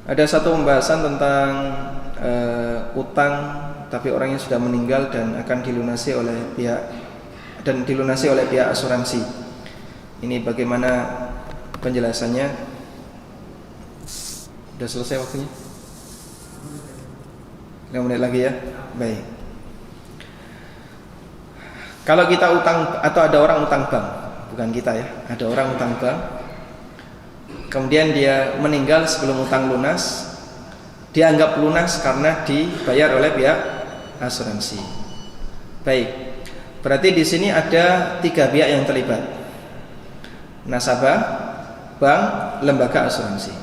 Ada satu pembahasan tentang utang tapi orangnya sudah meninggal dan akan dilunasi oleh pihak asuransi. Ini bagaimana penjelasannya? Sudah selesai waktunya? 5 menit lagi ya. Baik. Kalau kita utang atau ada orang utang bank, bukan kita ya, ada orang utang bank, kemudian dia meninggal sebelum utang lunas, dianggap lunas karena dibayar oleh pihak asuransi. Baik, berarti di sini ada 3 pihak yang terlibat: nasabah, bank, lembaga asuransi.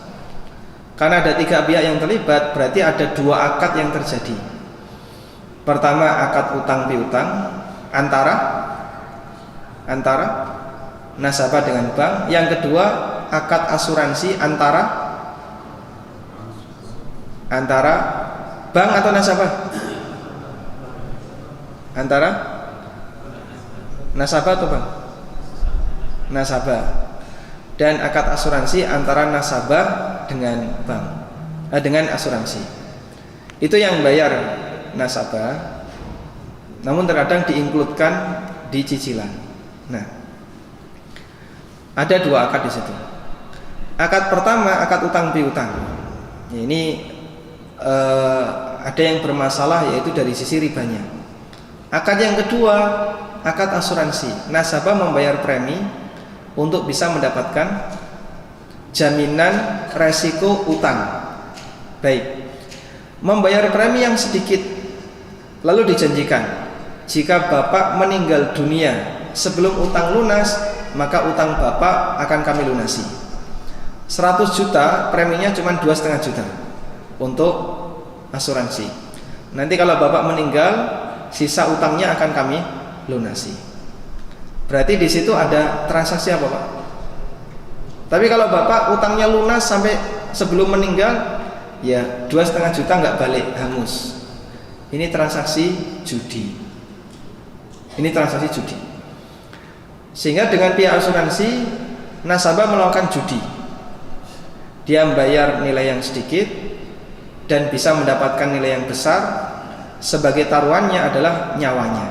Karena ada 3 pihak yang terlibat, berarti ada 2 akad yang terjadi. Pertama, akad utang piutang antara nasabah dengan bank. Yang kedua, akad asuransi antara bank atau nasabah? Antara nasabah atau bank? Nasabah. Dan akad asuransi antara nasabah dengan bank, dengan asuransi. Itu yang bayar nasabah, namun terkadang diinkludkan di cicilan. Nah, ada 2 akad di situ. Akad pertama, akad utang piutang. Ya, ini ada yang bermasalah, yaitu dari sisi ribanya. Akad yang kedua, akad asuransi. Nasabah membayar premi untuk bisa mendapatkan jaminan resiko utang. Baik, membayar premi yang sedikit, lalu dijanjikan jika bapak meninggal dunia sebelum utang lunas, maka utang bapak akan kami lunasi. 100 juta, preminya cuma 2,5 juta untuk asuransi. Nanti kalau bapak meninggal, sisa utangnya akan kami lunasi. Berarti di situ ada transaksi apa, Pak? Tapi kalau bapak utangnya lunas sampai sebelum meninggal, ya 2,5 juta nggak balik, hangus. Ini transaksi judi. Sehingga dengan pihak asuransi, nasabah melakukan judi. Dia membayar nilai yang sedikit dan bisa mendapatkan nilai yang besar. Sebagai taruhannya adalah nyawanya.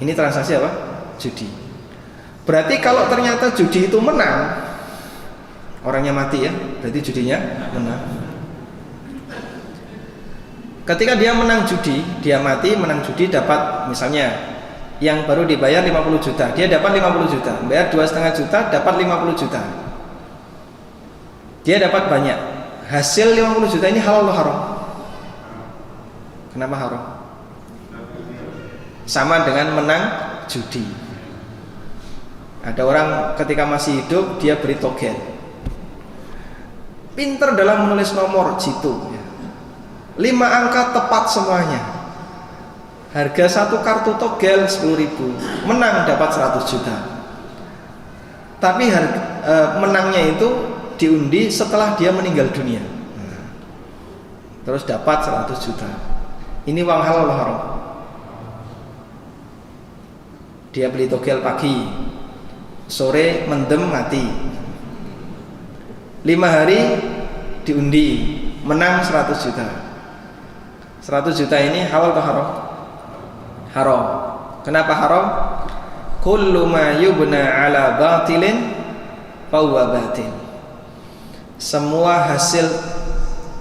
Ini transaksi apa? Judi. Berarti kalau ternyata judi itu menang, orangnya mati ya, berarti judinya menang. Ketika dia menang judi, dia mati menang judi, dapat misalnya yang baru dibayar 50 juta, dia dapat 50 juta, bayar 2,5 juta, dapat 50 juta. Dia dapat banyak. Hasil 50 juta ini halal atau haram? Kenapa haram? Sama dengan menang judi. Ada orang ketika masih hidup, dia beri togel, pinter dalam menulis nomor jitu, 5 angka tepat semuanya. Harga 1 kartu togel 10.000, menang dapat 100 juta. Tapi menangnya itu diundi setelah dia meninggal dunia, terus dapat 100 juta. Ini uang halal atau haram? Dia beli togel pagi, sore mendem mati, 5 hari diundi, menang 100 juta. 100 juta ini halal atau haram? Haram. Kenapa haram? Kullu ma yubna ala batilin fahuwa batil. Semua hasil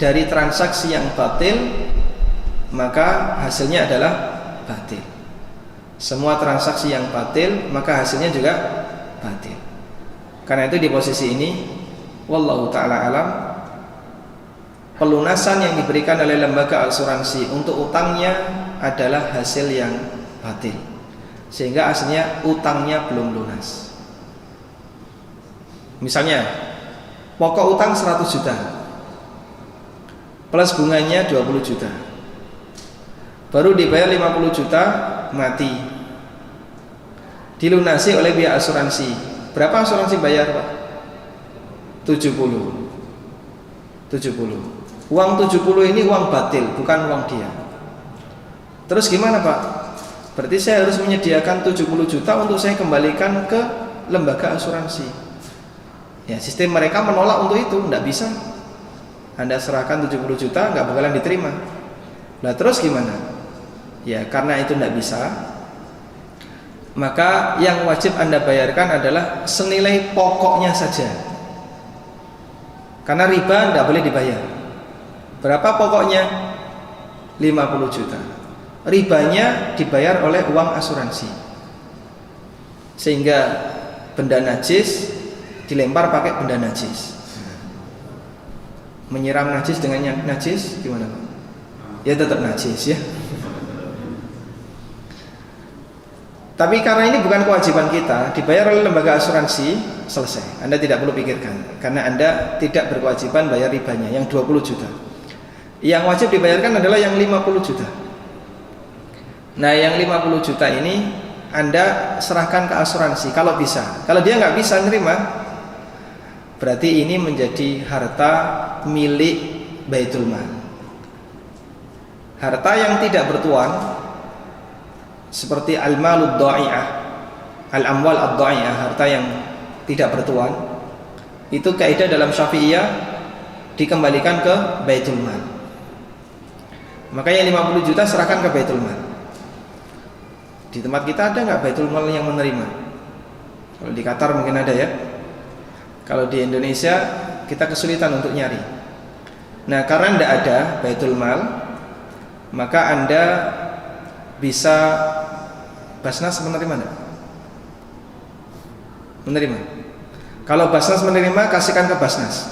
dari transaksi yang batil, maka hasilnya adalah batil. Semua transaksi yang batil, maka hasilnya juga batil. Karena itu di posisi ini, wallahu ta'ala alam, pelunasan yang diberikan oleh lembaga asuransi untuk utangnya adalah hasil yang batil, sehingga aslinya utangnya belum lunas. Misalnya pokok utang 100 juta plus bunganya 20 juta, baru dibayar 50 juta, mati, dilunasi oleh pihak asuransi. Berapa asuransi bayar, Pak? 70. Uang 70 ini uang batil, bukan uang dia. Terus gimana, Pak? Berarti saya harus menyediakan 70 juta untuk saya kembalikan ke lembaga asuransi. Ya, sistem mereka menolak untuk itu, tidak bisa. Anda serahkan 70 juta, nggak bakalan diterima. Nah terus gimana? Ya karena itu nggak bisa, maka yang wajib Anda bayarkan adalah senilai pokoknya saja. Karena riba nggak boleh dibayar. Berapa pokoknya? 50 juta. Ribanya dibayar oleh uang asuransi. Sehingga benda najis dilempar pakai benda najis. Menyiram najis dengan najis gimana Pak? Ya tetap najis ya. Tapi karena ini bukan kewajiban kita, dibayar oleh lembaga asuransi, selesai. Anda tidak perlu pikirkan, karena Anda tidak berkewajiban bayar ribanya yang 20 juta. Yang wajib dibayarkan adalah yang 50 juta. Nah yang 50 juta ini Anda serahkan ke asuransi kalau bisa. Kalau dia nggak bisa nerima, berarti ini menjadi harta milik Baitul Mal. Harta yang tidak bertuan seperti al-malud dha'i'ah, al-amwal ad-dha'i'ah, harta yang tidak bertuan, itu kaidah dalam Syafi'iyah dikembalikan ke Baitul Mal. Maka yang 50 juta serahkan ke Baitul Mal. Di tempat kita ada nggak Baitul Mal yang menerima? Kalau di Qatar mungkin ada ya. Kalau di Indonesia kita kesulitan untuk nyari. Nah karena tidak ada Baitul Mal, maka Anda bisa Basnas menerima enggak? Menerima. Kalau Basnas menerima, kasihkan ke Basnas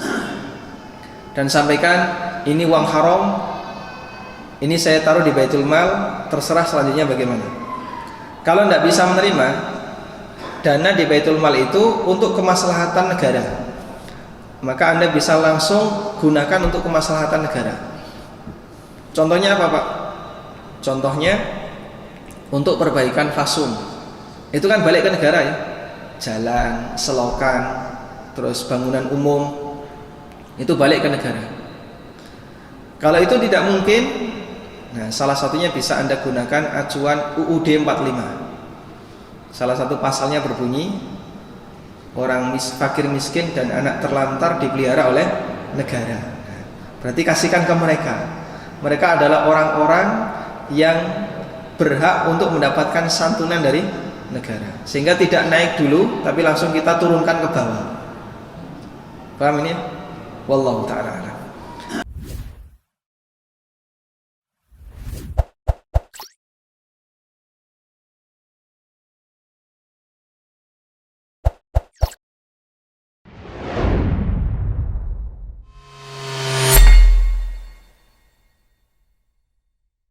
dan sampaikan ini uang haram, ini saya taruh di Baitul Mal, terserah selanjutnya bagaimana. Kalau tidak bisa menerima, dana di Baitul Mal itu untuk kemaslahatan negara, maka Anda bisa langsung gunakan untuk kemaslahatan negara. Contohnya apa Pak? Contohnya untuk perbaikan fasum, itu kan balik ke negara ya, jalan, selokan, terus bangunan umum, itu balik ke negara. Kalau itu tidak mungkin, nah salah satunya bisa Anda gunakan acuan UUD 45. Salah satu pasalnya berbunyi orang fakir miskin dan anak terlantar dipelihara oleh negara. Nah, berarti kasihkan ke mereka. Mereka adalah orang-orang yang berhak untuk mendapatkan santunan dari negara, sehingga tidak naik dulu tapi langsung kita turunkan ke bawah. Paham ini? Wallahu ta'ala.